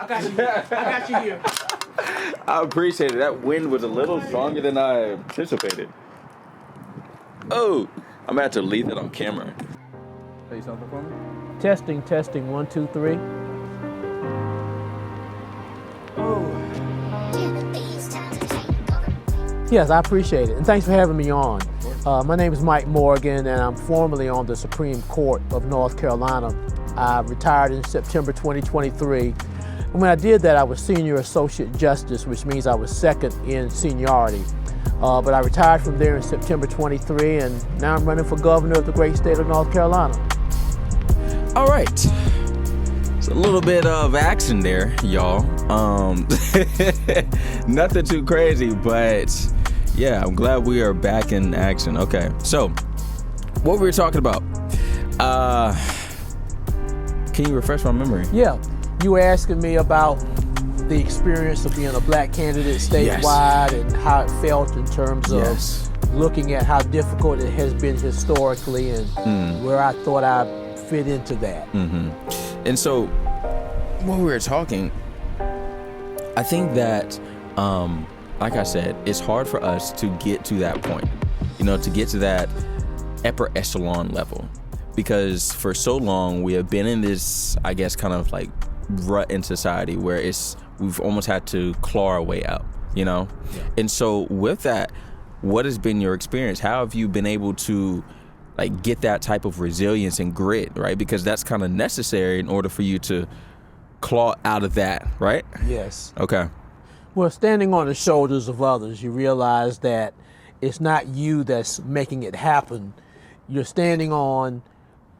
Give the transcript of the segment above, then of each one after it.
I got you here. I got you here. I appreciate it. That wind was a little stronger than I anticipated. Oh, I'm gonna have to leave that on camera. Say something for me? Testing, 1, 2, 3. Yes, I appreciate it, and thanks for having me on. My name is Mike Morgan, and I'm formerly on the Supreme Court of North Carolina. I retired in September 2023. And when I did that, I was Senior Associate Justice, which means I was second in seniority. But I retired from there in September 23, and now I'm running for governor of the great state of North Carolina. All right. It's a little bit of action there, y'all. Nothing too crazy, but yeah, I'm glad we are back in action. Okay, so what we were talking about. Can you refresh my memory? Yeah, you were asking me about the experience of being a black candidate statewide and how it felt in terms of looking at how difficult it has been historically and where I thought I fit into that. And so when we were talking, I think that, like I said, it's hard for us to get to that point, to get to that upper echelon level, because for so long we have been in this, I guess, kind of like rut in society where we've almost had to claw our way out, Yeah. And so with that, what has been your experience? How have you been able to get that type of resilience and grit, right? Because that's kind of necessary in order for you to claw out of that, right? Yes. Okay. Well, standing on the shoulders of others, you realize that it's not you that's making it happen. You're standing on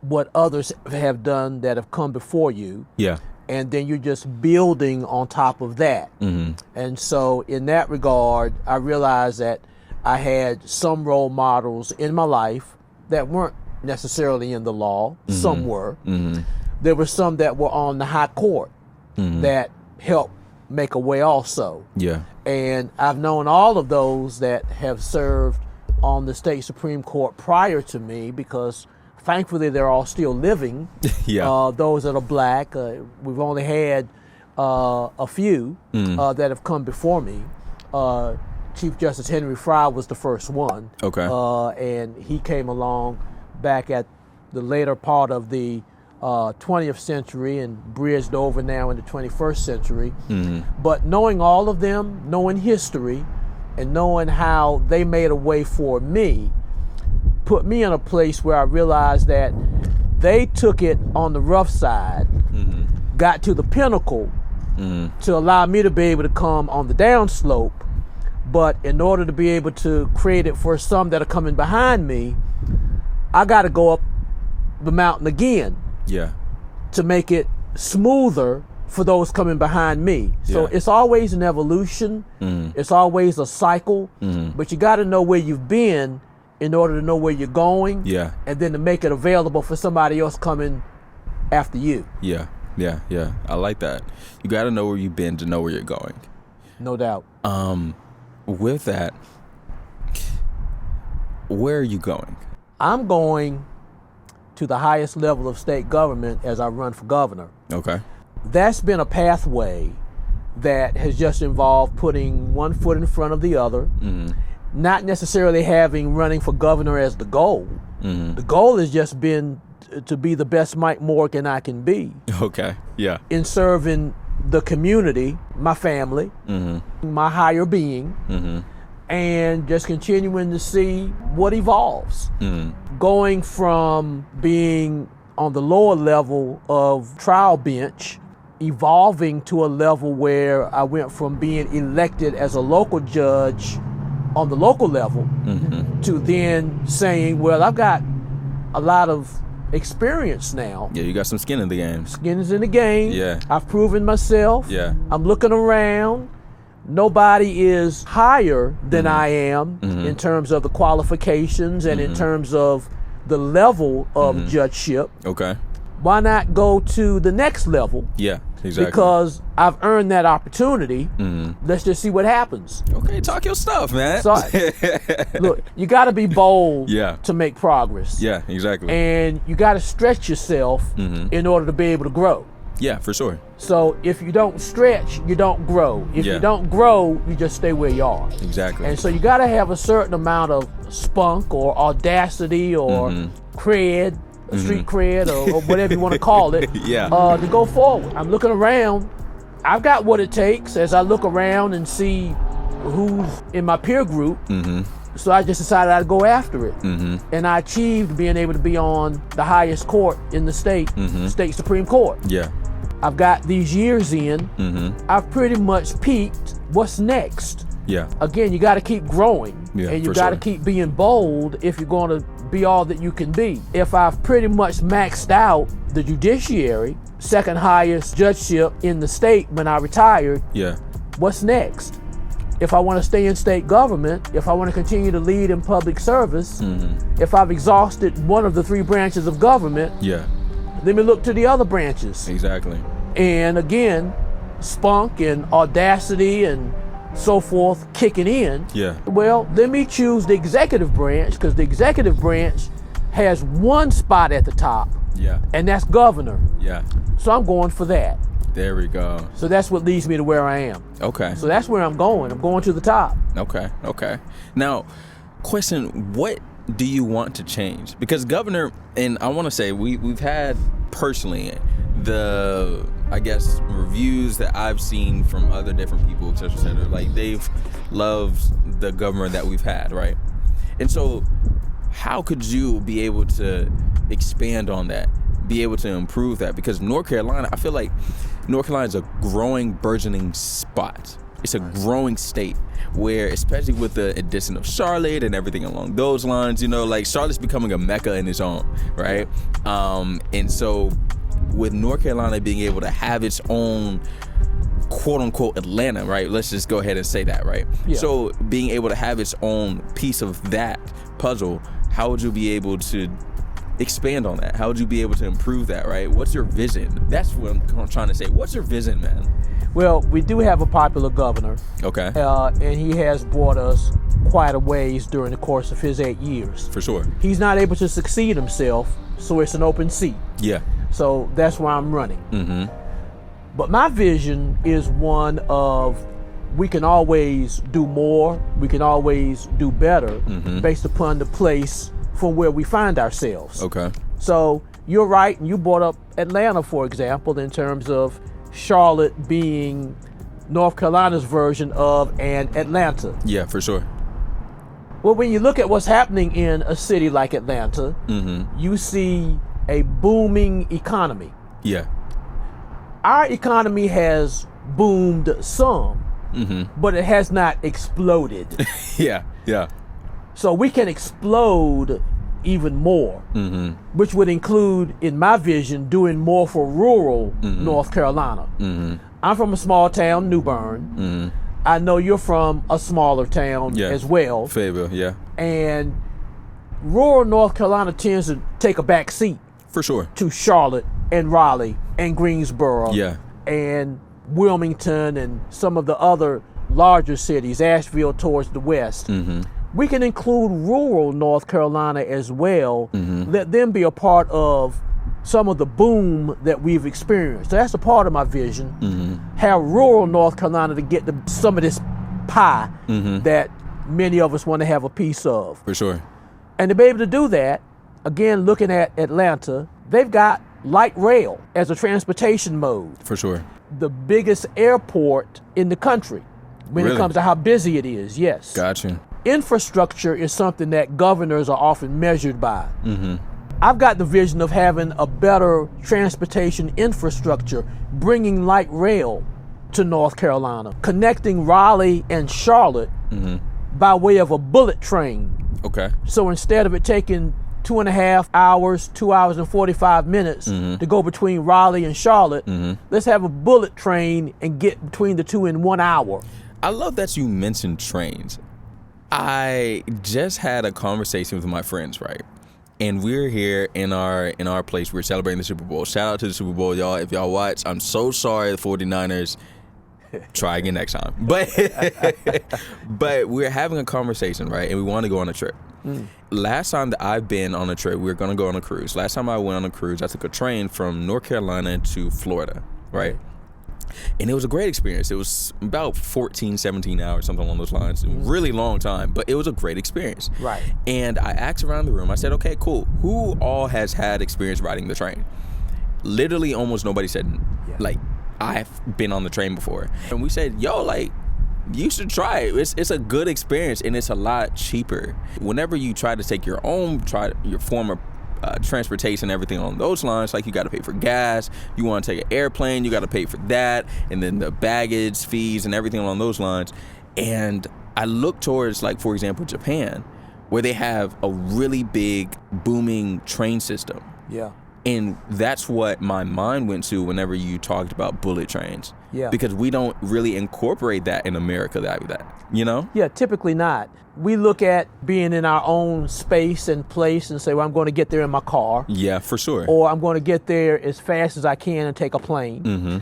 what others have done that have come before you. Yeah. And then you're just building on top of that. And so in that regard, I realized that I had some role models in my life that weren't necessarily in the law. Some were. There were some that were on the high court that helped make a way also. Yeah. And I've known all of those that have served on the state Supreme Court prior to me, because thankfully they're all still living. Yeah. Those that are black, we've only had a few that have come before me. Chief Justice Henry Fry was the first one. Okay. And he came along back at the later part of the 20th century and bridged over now in the 21st century. But knowing all of them, knowing history, and knowing how they made a way for me, put me in a place where I realized that they took it on the rough side, got to the pinnacle to allow me to be able to come on the downslope. But in order to be able to create it for some that are coming behind me, I got to go up the mountain again. Yeah. To make it smoother for those coming behind me. So it's always an evolution. It's always a cycle. But you got to know where you've been in order to know where you're going. Yeah. And then to make it available for somebody else coming after you. Yeah. I like that. You got to know where you've been to know where you're going. No doubt. With that, where are you going? I'm going to the highest level of state government as I run for governor. Okay. That's been a pathway that has just involved putting one foot in front of the other, not necessarily having running for governor as the goal. The goal has just been to be the best Mike Morgan I can be. Okay, yeah. In serving the community, my family, my higher being, and just continuing to see what evolves. Going from being on the lower level of trial bench, evolving to a level where I went from being elected as a local judge on the local level to then saying, well, I've got a lot of experience now. Yeah, you got some skin in the game. Skin is in the game. Yeah. I've proven myself. Yeah. I'm looking around. Nobody is higher than I am in terms of the qualifications and in terms of the level of judgeship. Okay. Why not go to the next level? Yeah, exactly. Because I've earned that opportunity. Let's just see what happens. Okay, talk your stuff, man. So, look, you got to be bold Yeah. to make progress. Yeah, exactly. And you got to stretch yourself in order to be able to grow. Yeah, for sure. So if you don't stretch, you don't grow. If you don't grow, you just stay where you are. Exactly. And so you got to have a certain amount of spunk or audacity or cred, street cred, or whatever you want to call it, to go forward. I'm looking around. I've got what it takes as I look around and see who's in my peer group. So I just decided I'd go after it. And I achieved being able to be on the highest court in the state, state Supreme Court. Yeah. I've got these years in. I've pretty much peaked. What's next? Yeah. Again, you got to keep growing. Yeah, and you for got to sure. keep being bold if you're going to be all that you can be. If I've pretty much maxed out the judiciary, second highest judgeship in the state when I retired, what's next? If I want to stay in state government, if I want to continue to lead in public service, if I've exhausted one of the three branches of government, let me look to the other branches. Exactly. And again, spunk and audacity and so forth kicking in. Well, let me choose the executive branch, because the executive branch has one spot at the top, and that's governor. So I'm going for that. There we go. So that's what leads me to where I am. Okay. So that's where I'm going. I'm going to the top. Okay. Now, question, what do you want to change? Because governor, and I want to say we've had personally the, I guess, reviews that I've seen from other different people, et cetera, like they've loved the governor that we've had, right? And so how could you be able to expand on that, be able to improve that? Because North Carolina, I feel like North Carolina is a growing, burgeoning spot. It's a growing state where, especially with the addition of Charlotte and everything along those lines, like Charlotte's becoming a mecca in its own, right? And so with North Carolina being able to have its own quote unquote Atlanta, right? Let's just go ahead and say that, right? So being able to have its own piece of that puzzle, how would you be able to expand on that? How would you be able to improve that, right? What's your vision? That's what I'm trying to say. What's your vision, man? Well, we do have a popular governor. Okay. And he has brought us quite a ways during the course of his 8 years. For sure. He's not able to succeed himself, so it's an open seat. So that's why I'm running. But my vision is one of, we can always do more, we can always do better, based upon the place from where we find ourselves. Okay. So you're right, and you brought up Atlanta, for example, in terms of Charlotte being North Carolina's version of an Atlanta. Yeah, for sure. Well, when you look at what's happening in a city like Atlanta, you see a booming economy. Our economy has boomed some, but it has not exploded. So we can explode even more, which would include, in my vision, doing more for rural North Carolina. I'm from a small town, New Bern. I know you're from a smaller town as well. Fayetteville, And rural North Carolina tends to take a back seat. For sure. To Charlotte and Raleigh and Greensboro and Wilmington and some of the other larger cities, Asheville towards the west. We can include rural North Carolina as well. Let them be a part of some of the boom that we've experienced. So that's a part of my vision. Have rural North Carolina to get some of this pie that many of us want to have a piece of. For sure. And to be able to do that, again, looking at Atlanta, they've got light rail as a transportation mode. For sure. The biggest airport in the country when it comes to how busy it is, yes. Gotcha. Infrastructure is something that governors are often measured by. I've got the vision of having a better transportation infrastructure, bringing light rail to North Carolina, connecting Raleigh and Charlotte by way of a bullet train. Okay. So instead of it taking 2.5 hours, 2 hours and 45 minutes to go between Raleigh and Charlotte, let's have a bullet train and get between the two in 1 hour. I love that you mentioned trains. I just had a conversation with my friends, right? And we're here in our place. We're celebrating the Super Bowl. Shout out to the Super Bowl, y'all. If y'all watch, I'm so sorry, the 49ers. Try again next time. But but we're having a conversation, right? And we want to go on a trip. Last time that I've been on a trip, we were going to go on a cruise. Last time I went on a cruise, I took a train from North Carolina to Florida, right? And it was a great experience. It was about 14, 17 hours, something along those lines. Really long time, but it was a great experience. Right. And I asked around the room, I said, okay, cool. Who all has had experience riding the train? Literally almost nobody said, like, I've been on the train before. And we said, yo, like, you should try it. It's a good experience, and it's a lot cheaper. Whenever you try to take your form of transportation, everything on those lines, like you got to pay for gas. You want to take an airplane, you got to pay for that, and then the baggage fees and everything along those lines. And I look towards, like, for example, Japan, where they have a really big, booming train system. Yeah. And that's what my mind went to whenever you talked about bullet trains. Yeah. Because we don't really incorporate that in America, that you know? Yeah, typically not. We look at being in our own space and place and say, well, I'm going to get there in my car. Yeah, for sure. Or I'm going to get there as fast as I can and take a plane. Mm-hmm.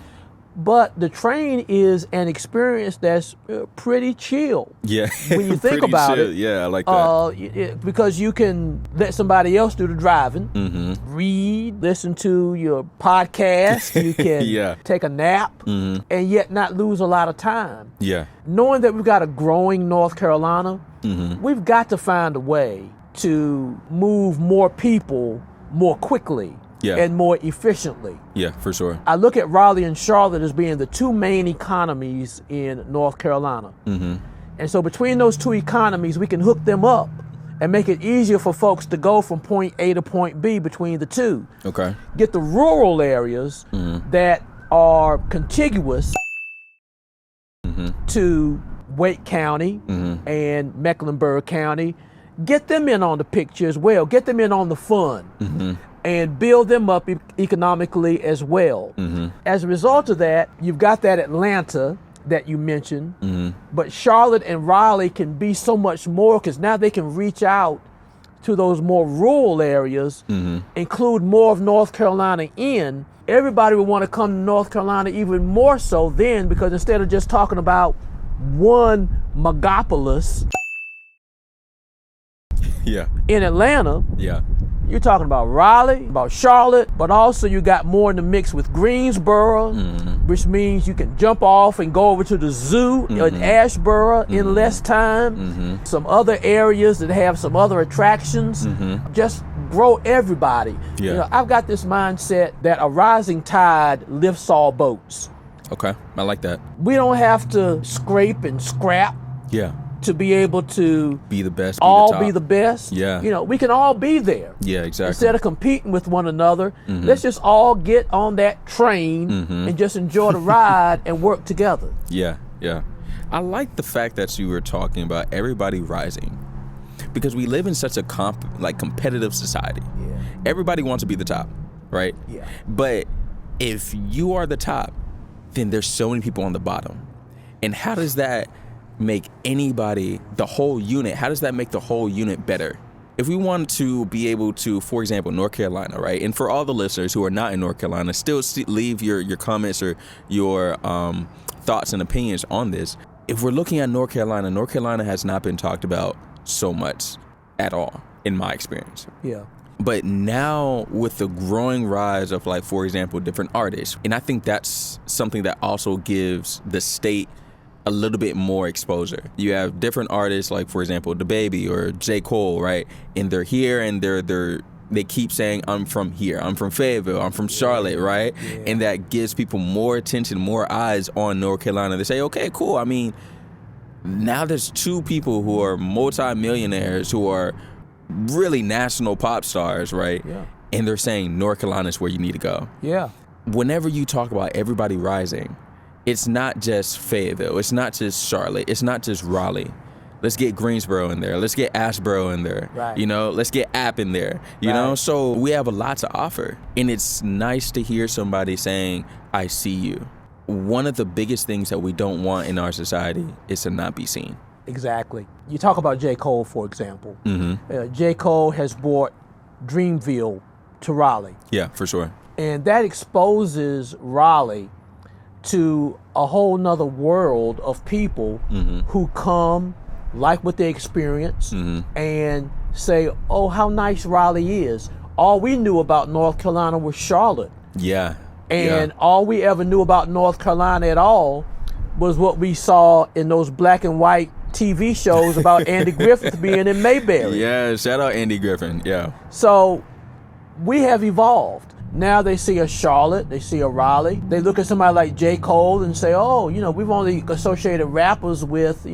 But the train is an experience that's pretty chill. Yeah. When you think about chill. it. Yeah, I like that. Because you can let somebody else do the driving, read, listen to your podcast, you can take a nap, and yet not lose a lot of time. Yeah. Knowing that we've got a growing North Carolina, we've got to find a way to move more people more quickly. And more efficiently. Yeah, for sure. I look at Raleigh and Charlotte as being the two main economies in North Carolina. And so between those two economies, we can hook them up and make it easier for folks to go from point A to point B between the two. Okay. Get the rural areas that are contiguous to Wake County and Mecklenburg County. Get them in on the picture as well. Get them in on the fun. And build them up economically as well. As a result of that, you've got that Atlanta that you mentioned, but Charlotte and Raleigh can be so much more because now they can reach out to those more rural areas, include more of North Carolina in. Everybody would want to come to North Carolina even more so then, because instead of just talking about one megapolis in Atlanta, you're talking about Raleigh, about Charlotte, but also you got more in the mix with Greensboro, which means you can jump off and go over to the zoo in Asheboro in less time. Some other areas that have some other attractions. Just grow everybody. You know, I've got this mindset that a rising tide lifts all boats. Okay, I like that. We don't have to scrape and scrap. To be able to be the best, be the best. You know, we can all be there. Exactly. Instead of competing with one another, let's just all get on that train and just enjoy the ride and work together. I like the fact that you were talking about everybody rising, because we live in such a competitive society. Everybody wants to be the top, right? But if you are the top, then there's so many people on the bottom. And how does that make anybody, the whole unit, how does that make the whole unit better? If we want to be able to, for example, North Carolina, right? And for all the listeners who are not in North Carolina, still leave your comments or your thoughts and opinions on this. If we're looking at North Carolina has not been talked about so much at all, in my experience. But now with the growing rise of, like, for example, different artists, and I think that's something that also gives the state a little bit more exposure. You have different artists, like, for example, DaBaby or J. Cole, right? And they're here and they keep saying, I'm from here, I'm from Fayetteville, I'm from Charlotte, right? And that gives people more attention, more eyes on North Carolina. They say, okay, cool. I mean, now there's two people who are multi-millionaires who are really national pop stars, right? And they're saying North Carolina is where you need to go. Whenever you talk about everybody rising, it's not just Fayetteville. It's not just Charlotte. It's not just Raleigh. Let's get Greensboro in there. Let's get Asheboro in there. You know, let's get App in there. You know, so we have a lot to offer. And it's nice to hear somebody saying, I see you. One of the biggest things that we don't want in our society is to not be seen. Exactly. You talk about J. Cole, for example. J. Cole has brought Dreamville to Raleigh. For sure. And that exposes Raleigh to a whole nother world of people who come, like what they experience, and say, oh, how nice Raleigh is. All we knew about North Carolina was Charlotte. Yeah. And all we ever knew about North Carolina at all was what we saw in those black and white TV shows about Andy Griffith being in Mayberry. Yeah, shout out Andy Griffin. Yeah. So we have evolved. Now they see a Charlotte, they see a Raleigh. They look at somebody like J. Cole and say, oh, we've only associated rappers with,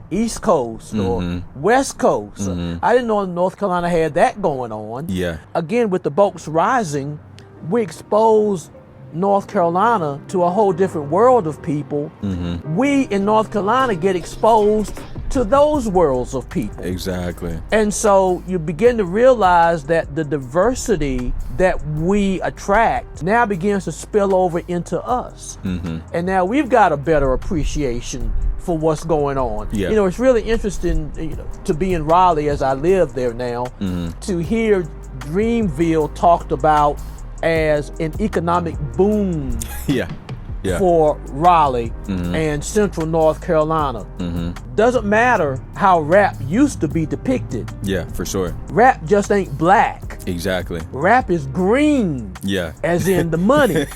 East Coast or West Coast. I didn't know North Carolina had that going on. Yeah. Again, with the boats rising, we exposed North Carolina to a whole different world of people. We in North Carolina get exposed to those worlds of people. Exactly. And so you begin to realize that the diversity that we attract now begins to spill over into us. And now we've got a better appreciation for what's going on. Yeah. It's really interesting to be in Raleigh as I live there now, to hear Dreamville talked about as an economic boom for Raleigh and Central North Carolina. Doesn't matter how rap used to be depicted. Yeah, for sure. Rap just ain't black. Exactly. Rap is green. Yeah. As in the money.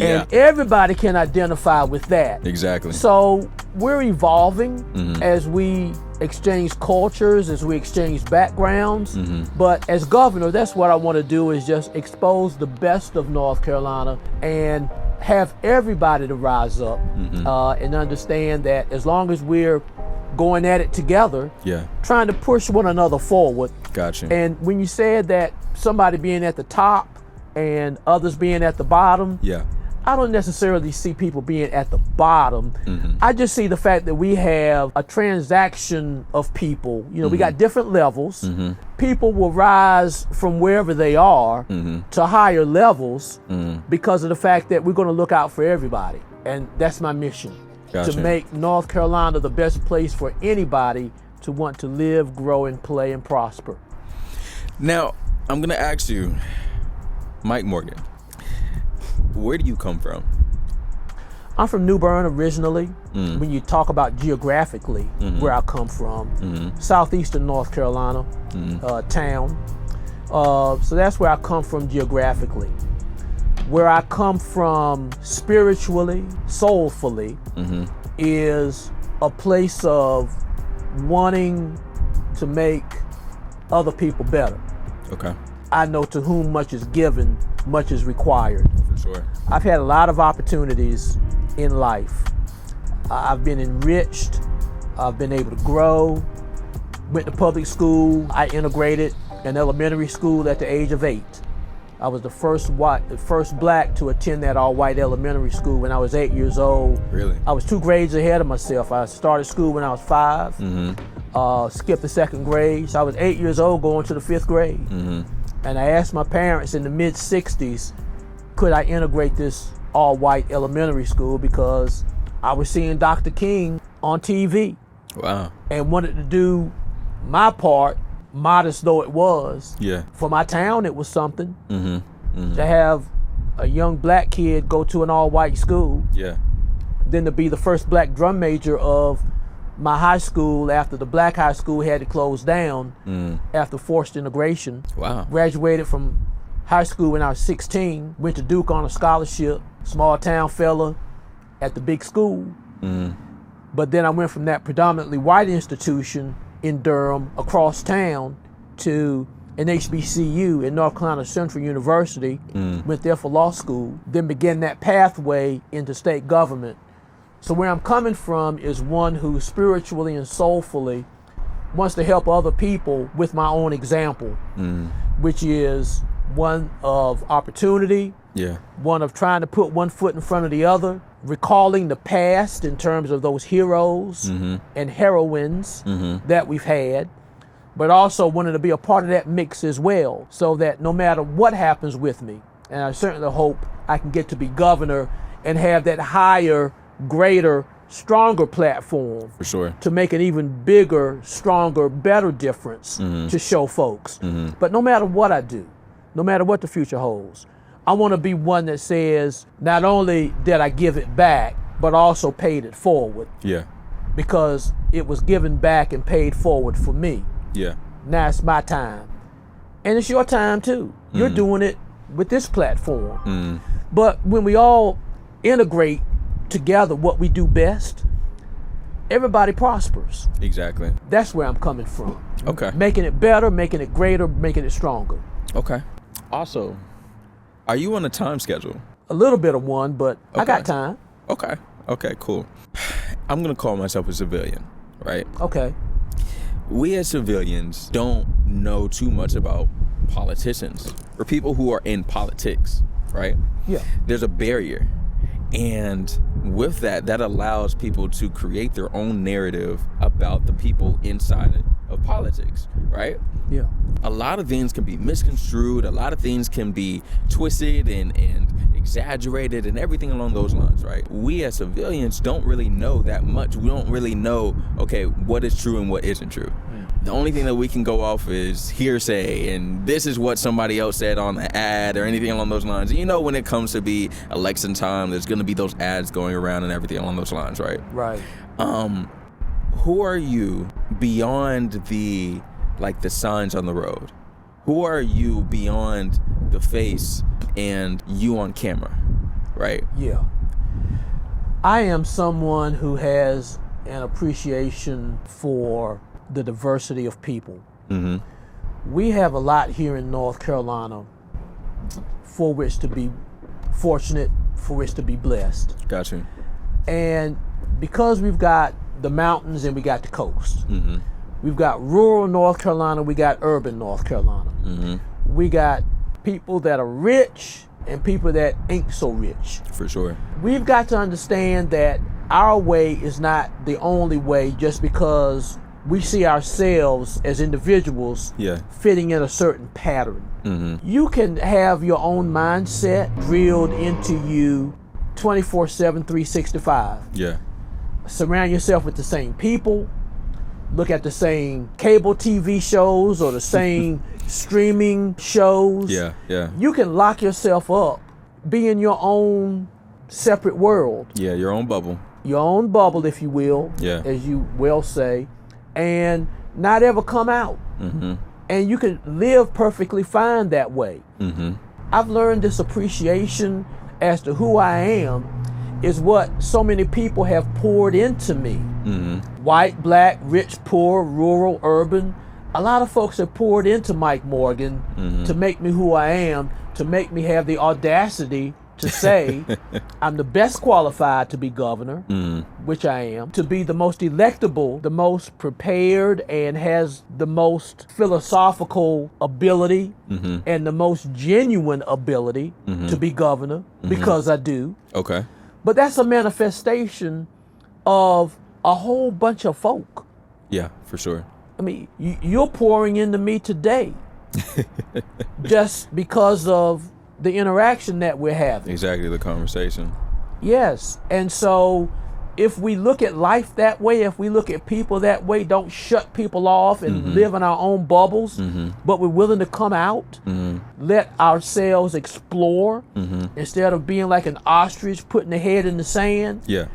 And everybody can identify with that. Exactly. So we're evolving as we exchange cultures, as we exchange backgrounds. But as governor, that's what I want to do, is just expose the best of North Carolina and have everybody to rise up and understand that as long as we're going at it together, trying to push one another forward. Gotcha. And when you said that somebody being at the top and others being at the bottom, I don't necessarily see people being at the bottom. I just see the fact that we have a transaction of people. We got different levels. People will rise from wherever they are to higher levels because of the fact that we're going to look out for everybody. And that's my mission. Gotcha. To make North Carolina the best place for anybody to want to live, grow, and play and prosper. Now, I'm going to ask you, Mike Morgan, where do you come from? I'm from New Bern originally. When you talk about geographically where I come from, southeastern North Carolina town. So that's where I come from geographically. Where I come from spiritually, soulfully, is a place of wanting to make other people better. Okay. I know to whom much is given, much is required. For sure. I've had a lot of opportunities in life. I've been enriched. I've been able to grow. Went to public school. I integrated an elementary school at the age of 8. I was the first black to attend that all-white elementary school when I was 8 years old. Really? I was 2 grades ahead of myself. I started school when I was 5. Skipped the 2nd grade. So I was 8 years old going to the 5th grade. And I asked my parents in the mid-60s, could I integrate this all-white elementary school, because I was seeing Dr. King on TV. Wow. And wanted to do my part, modest though it was. For my town, it was something. To have a young black kid go to an all-white school. Then to be the first black drum major of my high school after the black high school had to close down after forced integration. Wow. Graduated from high school when I was 16, went to Duke on a scholarship, small town fella at the big school. But then I went from that predominantly white institution in Durham across town to an HBCU in North Carolina Central University, went there for law school, then began that pathway into state government. So where I'm coming from is one who spiritually and soulfully wants to help other people with my own example, which is one of opportunity, one of trying to put one foot in front of the other, recalling the past in terms of those heroes and heroines that we've had, but also wanting to be a part of that mix as well, so that no matter what happens with me, and I certainly hope I can get to be governor and have that higher, greater, stronger platform for sure to make an even bigger, stronger, better difference to show folks. But no matter what I do, no matter what the future holds, I want to be one that says, not only did I give it back, but also paid it forward. Yeah. Because it was given back and paid forward for me. Yeah. Now it's my time. And it's your time too. You're doing it with this platform. But when we all integrate together what we do best, everybody prospers. Exactly. That's where I'm coming from. Okay. Making it better, making it greater, making it stronger. Okay. Also, are you on a time schedule? A little bit of one, but Okay. I got time. Okay. Okay, cool. I'm going to call myself a civilian, right? Okay. We as civilians don't know too much about politicians or people who are in politics, right? Yeah. There's a barrier. And with that allows people to create their own narrative about the people inside of politics, right? Yeah. A lot of things can be misconstrued. A lot of things can be twisted and exaggerated and everything along those lines, right? We as civilians don't really know that much. We don't really know, okay, what is true and what isn't true. The only thing that we can go off is hearsay, and this is what somebody else said on the ad or anything along those lines. And you know, when it comes to be election time, there's going to be those ads going around and everything along those lines, right? Right. Who are you beyond the signs on the road? Who are you beyond the face and you on camera, right? Yeah. I am someone who has an appreciation for the diversity of people. Mm-hmm. We have a lot here in North Carolina for which to be fortunate, for which to be blessed. Gotcha. And because we've got the mountains and we got the coast, Mm-hmm. we've got rural North Carolina, we got urban North Carolina. Mm-hmm. We got people that are rich and people that ain't so rich. For sure. We've got to understand that our way is not the only way just because we see ourselves as individuals fitting in a certain pattern. Mm-hmm. You can have your own mindset drilled into you 24/7, 365. Yeah. Surround yourself with the same people, look at the same cable TV shows or the same streaming shows. Yeah, yeah. You can lock yourself up, be in your own separate world. Yeah, your own bubble. Your own bubble, if you will, Yeah. as you well say, and not ever come out. Mm-hmm. And you can live perfectly fine that way. Mm-hmm. I've learned this appreciation as to who I am is what so many people have poured into me. Mm-hmm. White, black, rich, poor, rural, urban. A lot of folks have poured into Mike Morgan to make me who I am, to make me have the audacity to say I'm the best qualified to be governor, which I am, to be the most electable, the most prepared, and has the most philosophical ability and the most genuine ability to be governor, because I do. Okay. But that's a manifestation of a whole bunch of folk. Yeah, for sure. I mean, you're pouring into me today just because of the interaction that we're having. Exactly, the conversation. Yes. And so if we look at life that way, if we look at people that way, don't shut people off and live in our own bubbles, but we're willing to come out, let ourselves explore instead of being like an ostrich putting the head in the sand. Yeah.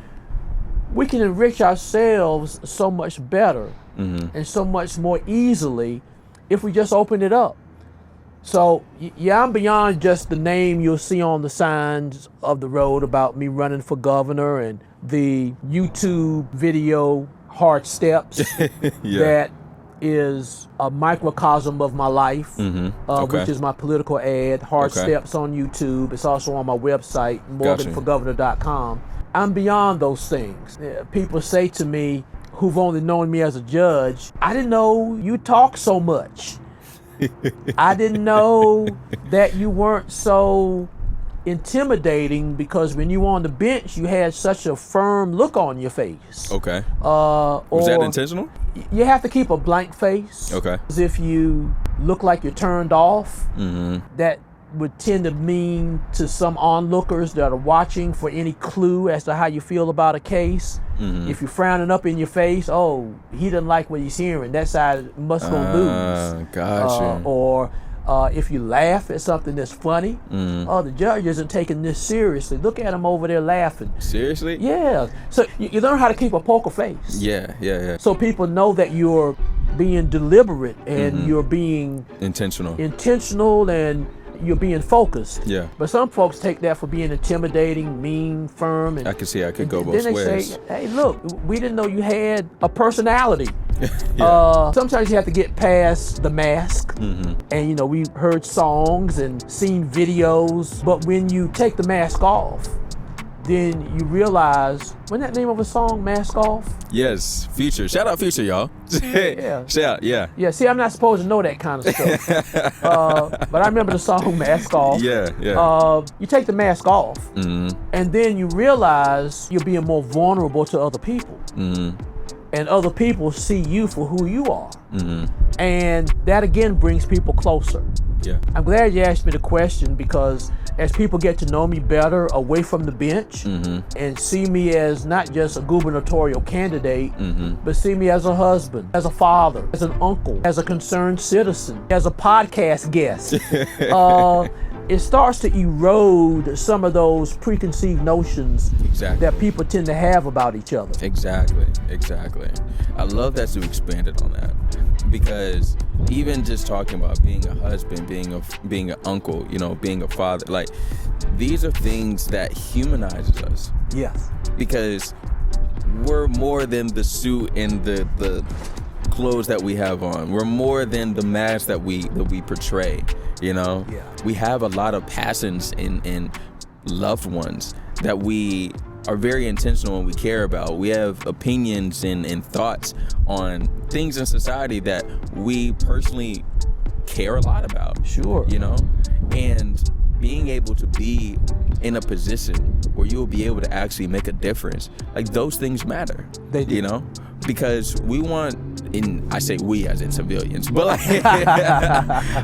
We can enrich ourselves so much better and so much more easily if we just open it up. So, yeah, I'm beyond just the name you'll see on the signs of the road about me running for governor and the YouTube video Hard Steps that is a microcosm of my life, which is my political ad, Hard Steps on YouTube. It's also on my website, morganforgovernor.com. I'm beyond those things. People say to me who've only known me as a judge, I didn't know you talk so much. I didn't know that you weren't so intimidating because when you were on the bench, you had such a firm look on your face. Okay. Was that intentional? You have to keep a blank face. Okay. As if you look like you're turned off. That would tend to mean to some onlookers that are watching for any clue as to how you feel about a case. If you're frowning up in your face, oh, he doesn't like what he's hearing. That side must go lose. Gotcha. Or If you laugh at something that's funny, the judge isn't taking this seriously. Look at him over there laughing. Seriously? Yeah. So you learn how to keep a poker face. Yeah. So people know that you're being deliberate and you're being intentional, and you're being focused. Yeah. But some folks take that for being intimidating, mean, firm. And I can see I could go both then they ways. say, hey, look, we didn't know you had a personality. Sometimes you have to get past the mask. And, we heard songs and seen videos. But when you take the mask off, then you realize, wasn't that the name of a song, Mask Off? Yes, Future. Shout out Future, y'all. Yeah. Shout, yeah. Yeah, see, I'm not supposed to know that kind of stuff. But I remember the song Mask Off. Yeah. You take the mask off, and then you realize you're being more vulnerable to other people. And other people see you for who you are. And that again brings people closer. Yeah. I'm glad you asked me the question, because as people get to know me better away from the bench and see me as not just a gubernatorial candidate, but see me as a husband, as a father, as an uncle, as a concerned citizen, as a podcast guest, it starts to erode some of those preconceived notions that people tend to have about each other. Exactly. I love that you expanded on that, because even just talking about being a husband, being an uncle, being a father, like, these are things that humanizes us. Yes. Because we're more than the suit and the clothes that we have on. We're more than the mask that we portray. Yeah. We have a lot of passions and loved ones that we are very intentional and we care about. We have opinions and thoughts on things in society that we personally care a lot about. Sure. And being able to be in a position where you'll be able to actually make a difference, like, those things matter. They do. Because we want, I say we as in civilians, but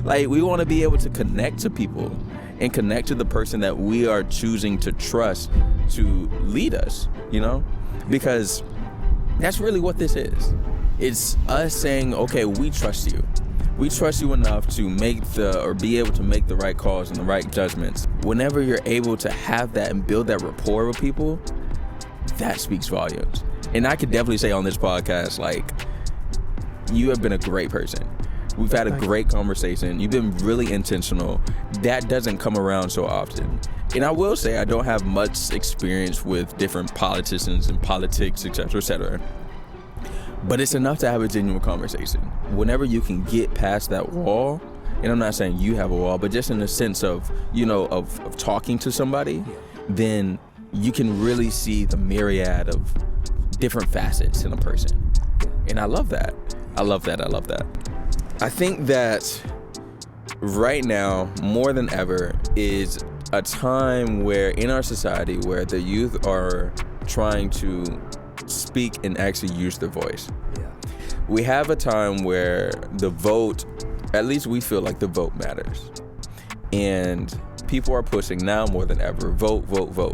like we want to be able to connect to people and connect to the person that we are choosing to trust to lead us, because that's really what this is. It's us saying, okay, we trust you. We trust you enough to be able to make the right calls and the right judgments. Whenever you're able to have that and build that rapport with people, that speaks volumes. And I could definitely say on this podcast, like, you have been a great person. We've had a great conversation. You've been really intentional. That doesn't come around so often. And I will say I don't have much experience with different politicians and politics, etc., etc. But it's enough to have a genuine conversation. Whenever you can get past that wall, and I'm not saying you have a wall, but just in the sense of, of talking to somebody, then you can really see the myriad of different facets in a person. And I love that. I love that. I think that right now, more than ever, is a time where in our society where the youth are trying to speak and actually use their voice. Yeah. We have a time where the vote, at least we feel like the vote matters. And people are pushing now more than ever, vote,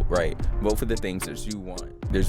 right? Vote for the things that you want. There's